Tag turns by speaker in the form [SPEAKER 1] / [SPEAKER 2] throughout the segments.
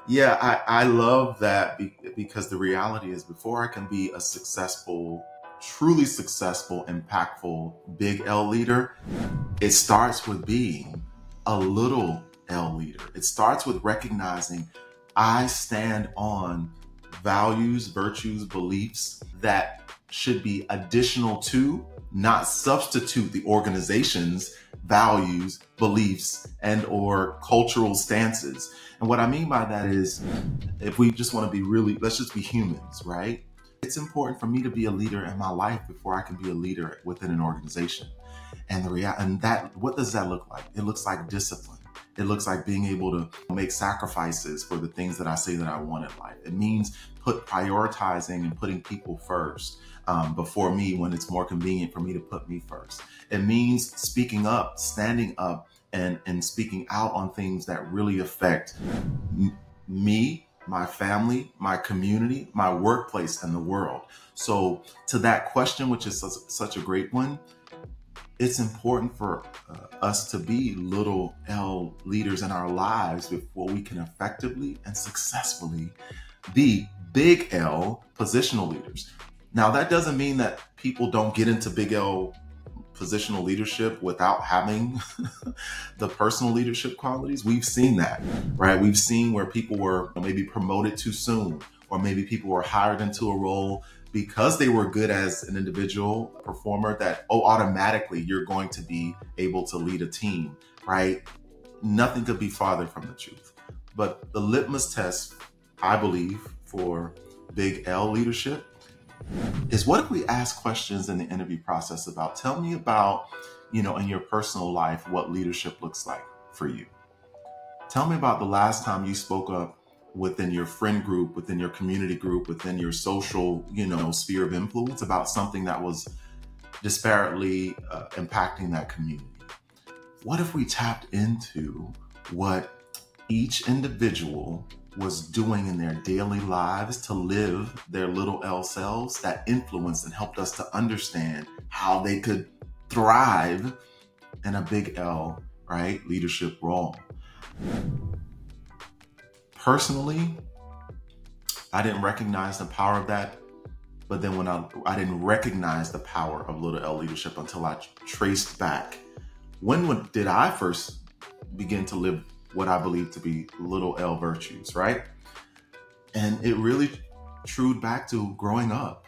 [SPEAKER 1] Yeah, I love that because the reality is before I can be a successful, truly successful, impactful big L leader, it starts with being a little L leader. It starts with recognizing I stand on values, virtues, beliefs that should be additional to, not substitute the organization's values, beliefs, and or cultural stances. And what I mean by that is if we just want to be really, let's just be humans, right? It's important for me to be a leader in my life before I can be a leader within an organization. And what does that look like? It looks like discipline. It looks like being able to make sacrifices for the things that I say that I want in life. It means prioritizing and putting people first before me when it's more convenient for me to put me first. It means speaking up, standing up, and speaking out on things that really affect me, my family, my community, my workplace, and the world. So to that question, which is such a great one, it's important for us to be little L leaders in our lives before we can effectively and successfully be big L positional leaders. Now, that doesn't mean that people don't get into big L positional leadership without having the personal leadership qualities. We've seen that, right? We've seen where people were maybe promoted too soon, or maybe people were hired into a role because they were good as an individual performer that, oh, automatically you're going to be able to lead a team, right? Nothing could be farther from the truth. But the litmus test, I believe, for big L leadership is what if we ask questions in the interview process about, tell me about, in your personal life, what leadership looks like for you. Tell me about the last time you spoke up within your friend group, within your community group, within your social, sphere of influence about something that was disparately impacting that community. What if we tapped into what each individual was doing in their daily lives to live their little L selves that influenced and helped us to understand how they could thrive in a big L, right, leadership role? Personally, I didn't recognize the power of that. But then when I didn't recognize the power of little L leadership until I traced back. When did I first begin to live what I believe to be little L virtues, right? And it really trued back to growing up.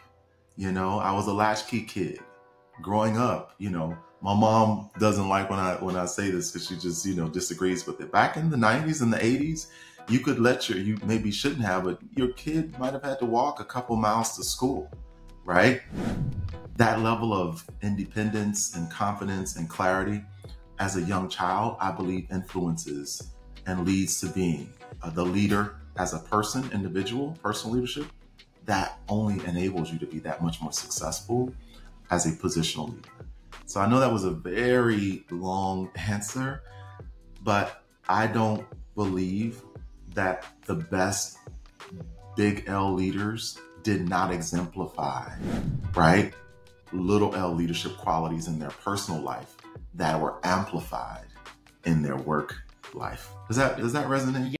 [SPEAKER 1] I was a latchkey kid. Growing up, my mom doesn't like when I say this because she just, disagrees with it. Back in the 90s and the 80s, you could you maybe shouldn't have, but your kid might have had to walk a couple miles to school, right? That level of independence and confidence and clarity as a young child, I believe influences and leads to being the leader as a person, individual, personal leadership. That only enables you to be that much more successful as a positional leader. So I know that was a very long answer, but I don't believe that the best big L leaders did not exemplify, right, little L leadership qualities in their personal life that were amplified in their work life. Does that resonate?